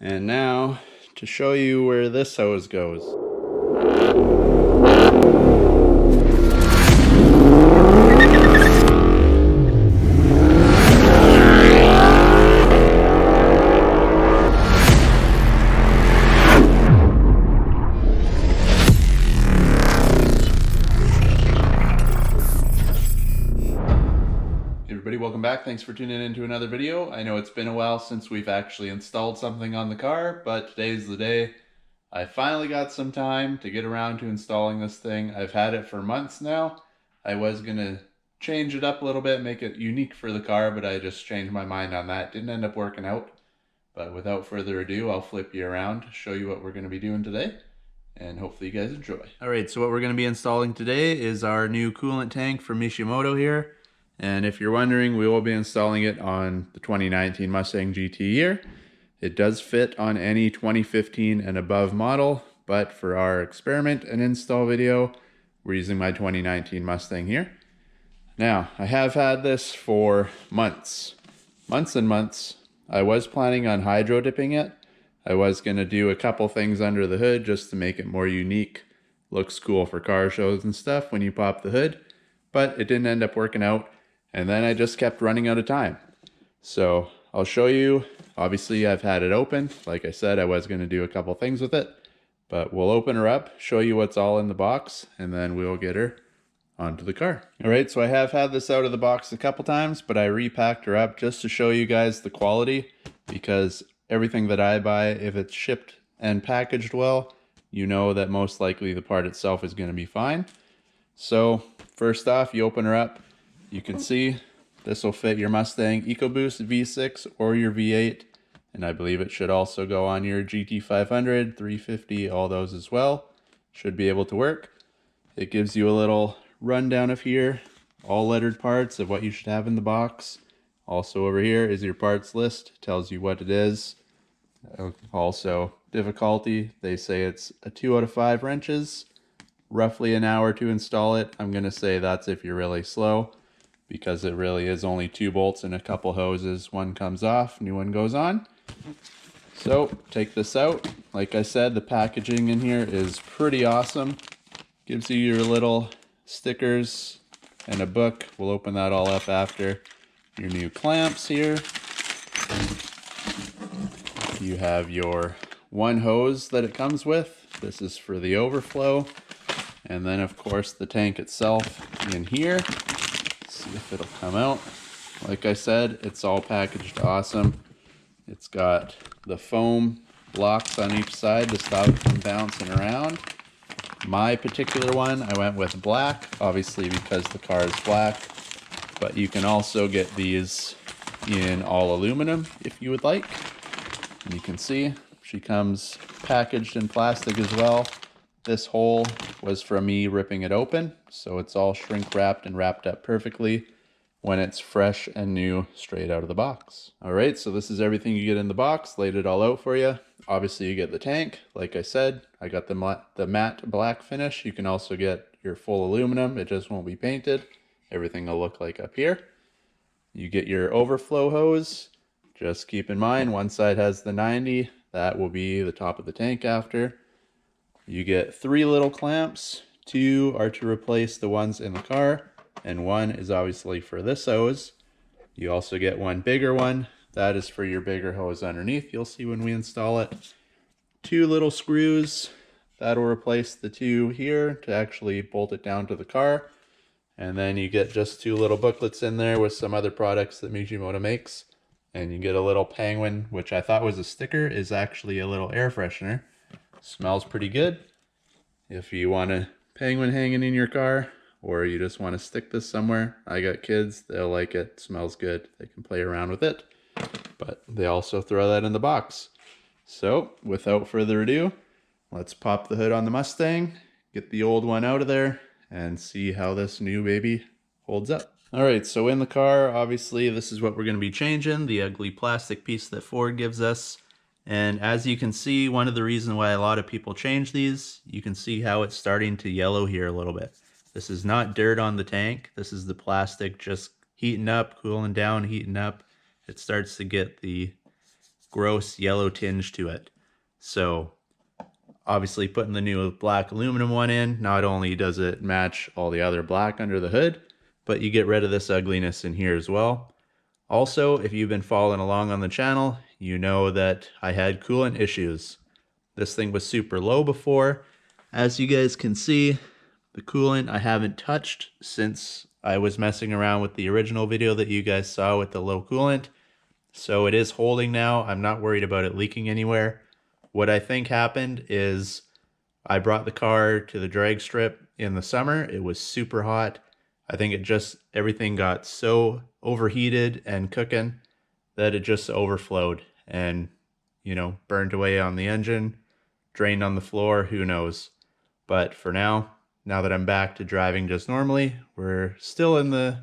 And now to show you where this hose goes. Everybody, welcome back. Thanks for tuning in to another video. I know it's been a while since we've actually installed something on the car, but today's the day. I finally got some time to get around to installing this thing. I've had it for months now. I was gonna change it up a little bit, make it unique for the car, but I just changed my mind on that. Didn't end up working out. But without further ado, I'll flip you around to show you what we're gonna be doing today, and hopefully you guys enjoy. All right, so what we're gonna be installing today is our new coolant tank from Mishimoto here. And if you're wondering, we will be installing it on the 2019 Mustang GT year. It does fit on any 2015 and above model, but for our experiment and install video, we're using my 2019 Mustang here. Now, I have had this for months and months. I was planning on hydro dipping it. I was gonna do a couple things under the hood just to make it more unique. Looks cool for car shows and stuff when you pop the hood, but it didn't end up working out. And then I just kept running out of time. So I'll show you. Obviously I've had it open. Like I said, I was gonna do a couple things with it, but we'll open her up, show you what's all in the box, and then we'll get her onto the car. All right, so I have had this out of the box a couple times, but I repacked her up just to show you guys the quality, because everything that I buy, if it's shipped and packaged well, you know that most likely the part itself is gonna be fine. So first off, you open her up. You can see this will fit your Mustang EcoBoost V6 or your V8, and I believe it should also go on your GT500, 350, all those as well. Should be able to work. It gives you a little rundown of here, all lettered parts of what you should have in the box. Also over here is your parts list, tells you what it is. Also difficulty, they say it's a 2 out of 5 wrenches, roughly an hour to install it. I'm gonna say that's if you're really slow, because it really is only 2 bolts and a couple hoses. One comes off, new one goes on. So take this out. Like I said, the packaging in here is pretty awesome. Gives you your little stickers and a book. We'll open that all up after. Your new clamps here. You have your one hose that it comes with. This is for the overflow. And then of course the tank itself in here. See if it'll come out. Like I said, it's all packaged awesome. It's got the foam blocks on each side to stop it from bouncing around. My particular one, I went with black, obviously because the car is black, but you can also get these in all aluminum if you would like. And you can see she comes packaged in plastic as well. This hole was from me ripping it open, so it's all shrink wrapped and wrapped up perfectly when it's fresh and new straight out of the box. All right, so this is everything you get in the box, laid it all out for you. Obviously you get the tank. Like I said, I got the matte black finish. You can also get your full aluminum. It just won't be painted. Everything will look like up here. You get your overflow hose. Just keep in mind, one side has the 90. That will be the top of the tank after. You get 3 little clamps. 2 are to replace the ones in the car, and 1 is obviously for this hose. You also get 1 bigger one. That is for your bigger hose underneath. You'll see when we install it. 2 little screws. That'll replace the 2 here to actually bolt it down to the car. And then you get just 2 little booklets in there with some other products that Mishimoto makes. And you get a little penguin, which I thought was a sticker, is actually a little air freshener. Smells pretty good. If you want a penguin hanging in your car, or you just want to stick this somewhere, I got kids, they'll like it. Smells good. They can play around with it. But they also throw that in the box. So without further ado, let's pop the hood on the Mustang, get the old one out of there, and see how this new baby holds up. All right, so in the car, obviously this is what we're going to be changing, the ugly plastic piece that Ford gives us. And as you can see, one of the reasons why a lot of people change these, you can see how it's starting to yellow here a little bit. This is not dirt on the tank. This is the plastic just heating up, cooling down, heating up. It starts to get the gross yellow tinge to it. So obviously putting the new black aluminum one in, not only does it match all the other black under the hood, but you get rid of this ugliness in here as well. Also, if you've been following along on the channel, you know that I had coolant issues. This thing was super low before. As you guys can see, the coolant I haven't touched since I was messing around with the original video that you guys saw with the low coolant. So it is holding now. I'm not worried about it leaking anywhere. What I think happened is I brought the car to the drag strip in the summer. It was super hot. I think everything got so overheated and cooking that it just overflowed and, burned away on the engine, drained on the floor, who knows. But for now that I'm back to driving just normally, we're still in the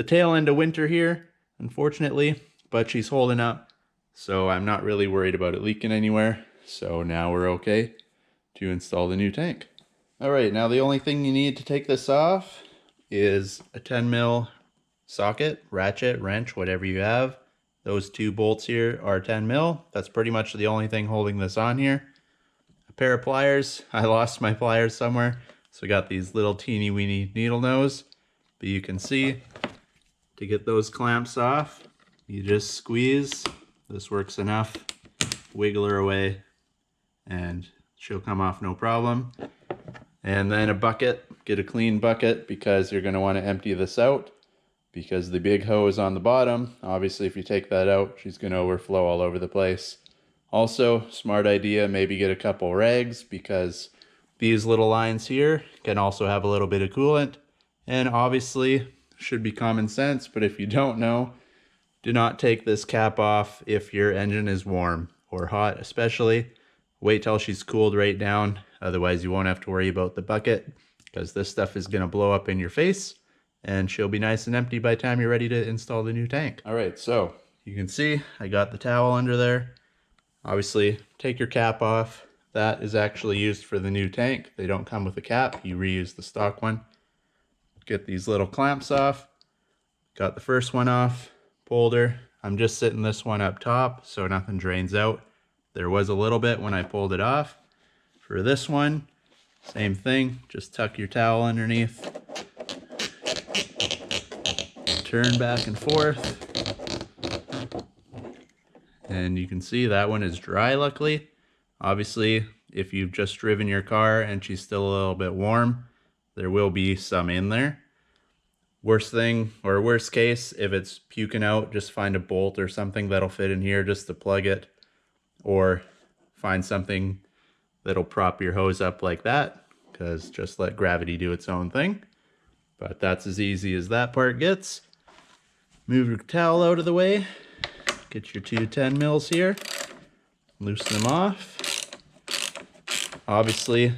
tail end of winter here, unfortunately, but she's holding up. So I'm not really worried about it leaking anywhere. So now we're okay to install the new tank. All right, now the only thing you need to take this off is a 10mm socket, ratchet, wrench, whatever you have. Those two bolts here are 10mm. That's pretty much the only thing holding this on here. A pair of pliers. I lost my pliers somewhere, so I got these little teeny weeny needle nose. But you can see, to get those clamps off, you just squeeze. This works enough. Wiggle her away and she'll come off no problem. And then a bucket, get a clean bucket because you're going to want to empty this out because the big hose on the bottom, obviously if you take that out, she's going to overflow all over the place. Also, smart idea, maybe get a couple rags because these little lines here can also have a little bit of coolant. And obviously, should be common sense, but if you don't know, do not take this cap off if your engine is warm or hot especially. Wait till she's cooled right down, otherwise you won't have to worry about the bucket because this stuff is going to blow up in your face and she'll be nice and empty by the time you're ready to install the new tank. All right, so you can see I got the towel under there. Obviously, take your cap off. That is actually used for the new tank. They don't come with a cap. You reuse the stock one. Get these little clamps off. Got the first one off. Pulled her. I'm just sitting this one up top so nothing drains out. There was a little bit when I pulled it off. For this one, same thing. Just tuck your towel underneath. Turn back and forth. And you can see that one is dry, luckily. Obviously, if you've just driven your car and she's still a little bit warm, there will be some in there. Worst thing, or worst case, if it's puking out, just find a bolt or something that'll fit in here just to plug it. Or find something that'll prop your hose up like that, because just let gravity do its own thing. But that's as easy as that part gets. Move your towel out of the way. Get your two 10mm here. Loosen them off. Obviously,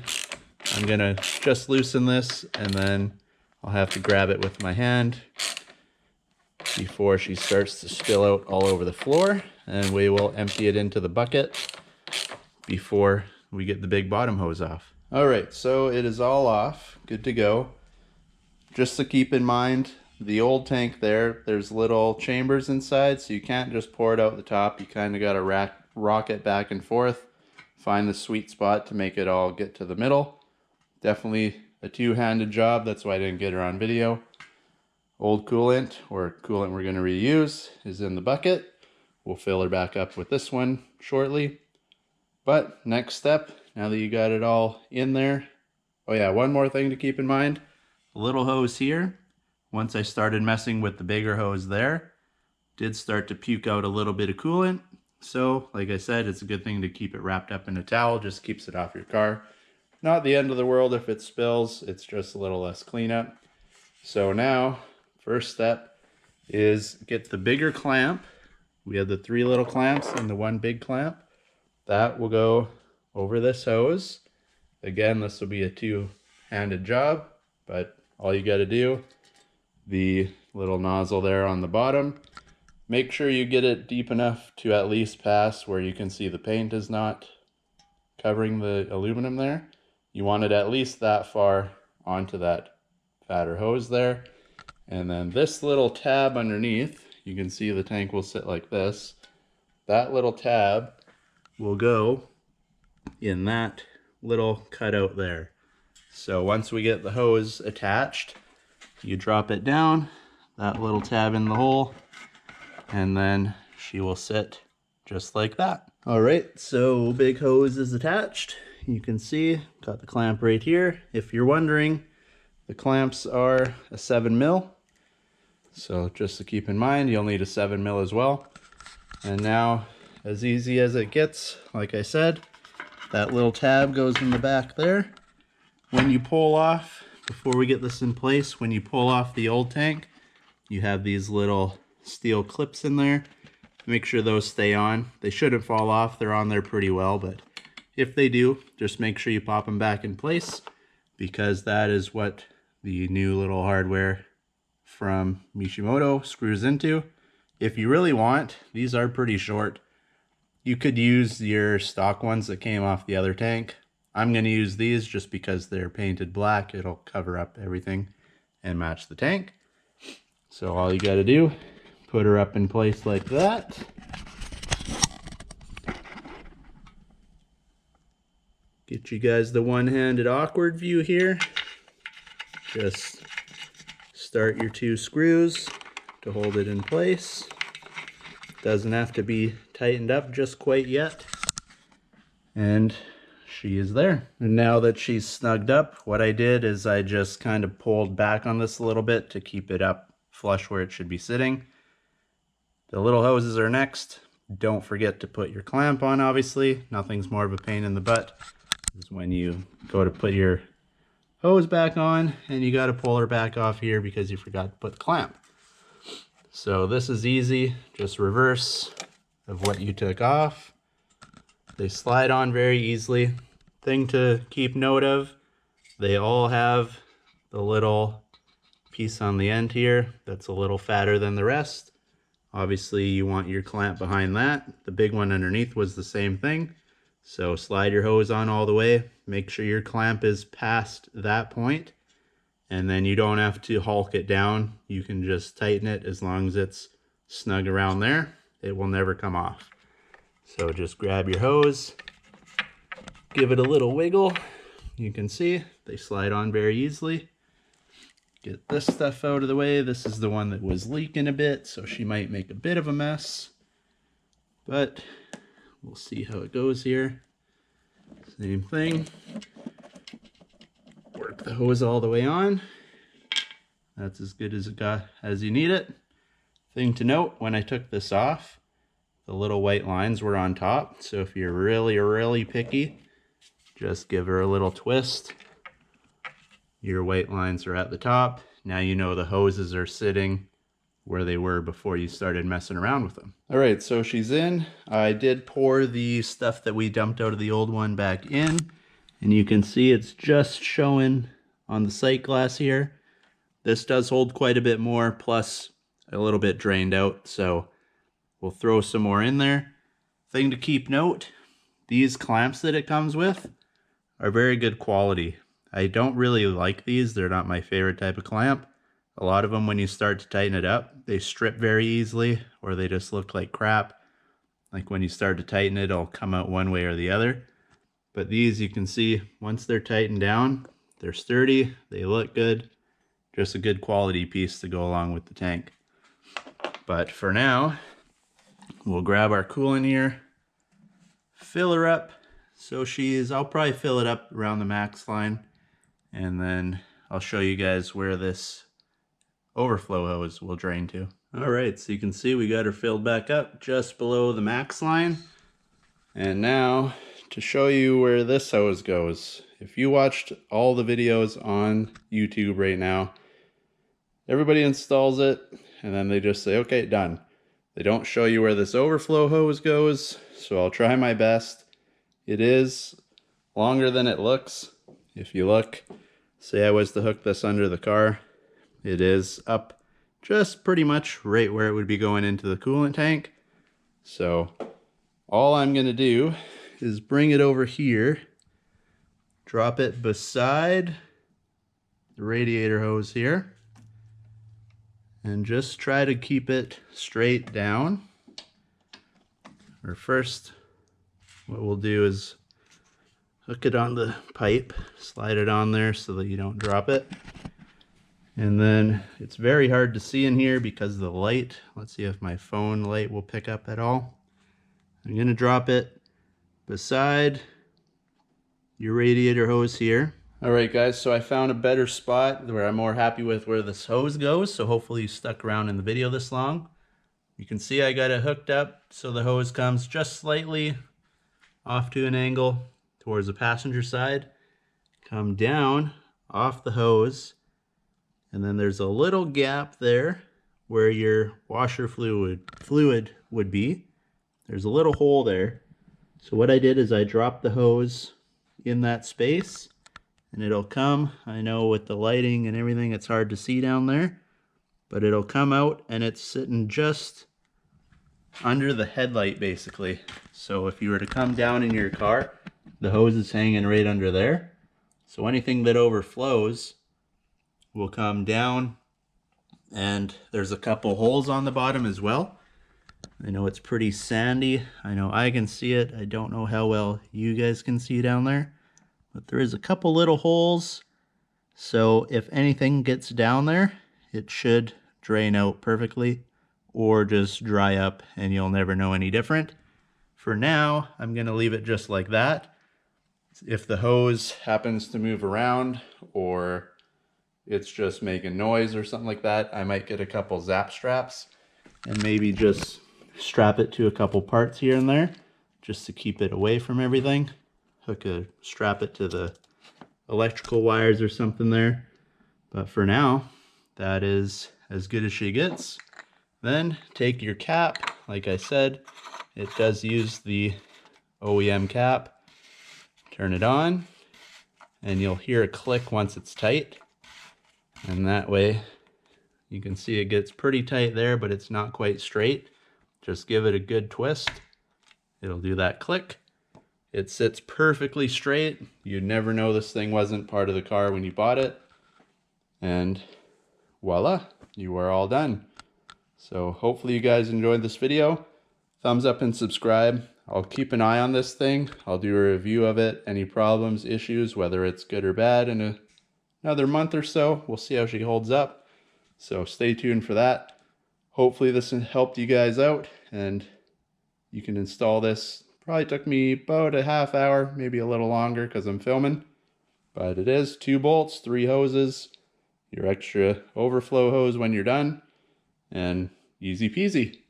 I'm gonna just loosen this and then I'll have to grab it with my hand before she starts to spill out all over the floor, and we will empty it into the bucket before we get the big bottom hose off. All right, so it is all off, good to go. Just to keep in mind, the old tank there's little chambers inside, so you can't just pour it out the top. You kind of got to rock it back and forth, find the sweet spot to make it all get to the middle. Definitely a two-handed job, that's why I didn't get her on video. Old coolant, or coolant we're going to reuse, is in the bucket. We'll fill her back up with this one shortly. But next step, now that you got it all in there, oh yeah, one more thing to keep in mind. The little hose here, once I started messing with the bigger hose there, did start to puke out a little bit of coolant. So, like I said, it's a good thing to keep it wrapped up in a towel, just keeps it off your car. Not the end of the world if it spills, it's just a little less cleanup. So now, first step is get the bigger clamp. We have the 3 little clamps and the 1 big clamp. That will go over this hose. Again, this will be a two-handed job, but all you got to do, the little nozzle there on the bottom, make sure you get it deep enough to at least pass where you can see the paint is not covering the aluminum there. You want it at least that far onto that fatter hose there. And then this little tab underneath, you can see the tank will sit like this. that little tab will go in that little cutout there. So once we get the hose attached, you drop it down, that little tab in the hole, and then she will sit just like that. All right, so big hose is attached. You can see, got the clamp right here. If you're wondering, the clamps are a 7mm. So just to keep in mind, you'll need a 7mm as well. And now, as easy as it gets, like I said, that little tab goes in the back there. When you pull off, before we get this in place, when you pull off the old tank, you have these little steel clips in there. Make sure those stay on. They shouldn't fall off, they're on there pretty well, but if they do, just make sure you pop them back in place, because that is what the new little hardware from Mishimoto screws into. If you really want, these are pretty short. You could use your stock ones that came off the other tank. I'm going to use these just because they're painted black. It'll cover up everything and match the tank. So all you got to do, put her up in place like that. Get you guys the one-handed awkward view here. Just start your 2 screws to hold it in place. Doesn't have to be tightened up just quite yet. And she is there. And now that she's snugged up, what I did is I just kind of pulled back on this a little bit to keep it up flush where it should be sitting. The little hoses are next. Don't forget to put your clamp on, obviously. Nothing's more of a pain in the butt is when you go to put your hose back on and you got to pull her back off here because you forgot to put the clamp. So this is easy, just reverse of what you took off. They slide on very easily. Thing to keep note of, they all have the little piece on the end here that's a little fatter than the rest. Obviously you want your clamp behind that. The big one underneath was the same thing. So slide your hose on all the way. Make sure your clamp is past that point. And then you don't have to hulk it down. You can just tighten it as long as it's snug around there. It will never come off. So just grab your hose, give it a little wiggle. You can see they slide on very easily. Get this stuff out of the way. This is the one that was leaking a bit, so she might make a bit of a mess. But we'll see how it goes here. Same thing. Work the hose all the way on. That's as good as it got as you need it. Thing to note, when I took this off, the little white lines were on top. So if you're really picky, just give her a little twist. Your white lines are at the top. Now you know the hoses are sitting where they were before you started messing around with them. All right, so she's in. I did pour the stuff that we dumped out of the old one back in, and you can see it's just showing on the sight glass here. This does hold quite a bit more, plus a little bit drained out, so we'll throw some more in there. Thing to keep note, these clamps that it comes with are very good quality. I don't really like these. They're not my favorite type of clamp. A lot of them, when you start to tighten it up, they strip very easily, or they just look like crap. Like when you start to tighten it, it'll come out one way or the other. But these, you can see, once they're tightened down, they're sturdy, they look good. Just a good quality piece to go along with the tank. But for now, we'll grab our coolant here, fill her up. So I'll probably fill it up around the max line, and then I'll show you guys where this overflow hose will drain to. All right, so you can see we got her filled back up just below the max line. And now to show you where this hose goes. If you watched all the videos on YouTube right now, everybody installs it and then they just say, okay, done. They don't show you where this overflow hose goes, so I'll try my best. It is longer than it looks. If you look, say I was to hook this under the car, it is up just pretty much right where it would be going into the coolant tank. So all I'm going to do is bring it over here, drop it beside the radiator hose here, and just try to keep it straight down. or first, what we'll do is hook it on the pipe, slide it on there so that you don't drop it. And then it's very hard to see in here because of the light. Let's see if my phone light will pick up at all. I'm gonna drop it beside your radiator hose here. All right guys, so I found a better spot where I'm more happy with where this hose goes, so hopefully you stuck around in the video this long. You can see I got it hooked up so the hose comes just slightly off to an angle towards the passenger side. Come down off the hose, and then there's a little gap there where your washer fluid would be. There's a little hole there. So what I did is I dropped the hose in that space, and it'll come. I know with the lighting and everything it's hard to see down there, but it'll come out and it's sitting just under the headlight basically. So if you were to come down in your car, the hose is hanging right under there. So anything that overflows will come down, and there's a couple holes on the bottom as well. I know it's pretty sandy. I know I can see it. I don't know how well you guys can see down there, but there is a couple little holes. So if anything gets down there, it should drain out perfectly or just dry up and you'll never know any different. For now, I'm gonna leave it just like that. If the hose happens to move around or it's just making noise or something like that, I might get a couple zap straps and maybe just strap it to a couple parts here and there just to keep it away from everything. Strap it to the electrical wires or something there. But for now, that is as good as she gets. Then take your cap. Like I said, it does use the OEM cap. Turn it on and you'll hear a click once it's tight. And that way you can see it gets pretty tight there, but it's not quite straight. Just give it a good twist. It'll do that click. It sits perfectly straight. You'd never know this thing wasn't part of the car when you bought it. And voila, you are all done. So hopefully you guys enjoyed this video. Thumbs up and subscribe. I'll keep an eye on this thing. I'll do a review of it. Any problems, issues, whether it's good or bad in another month or so. We'll see how she holds up. So stay tuned for that. Hopefully this helped you guys out and you can install this. Probably took me about a half hour, maybe a little longer because I'm filming. But it is 2 bolts, 3 hoses, your extra overflow hose when you're done, and easy peasy.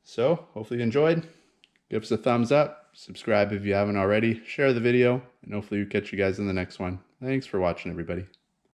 So hopefully you enjoyed. Give us a thumbs up, subscribe if you haven't already, share the video, and hopefully we'll catch you guys in the next one. Thanks for watching, everybody.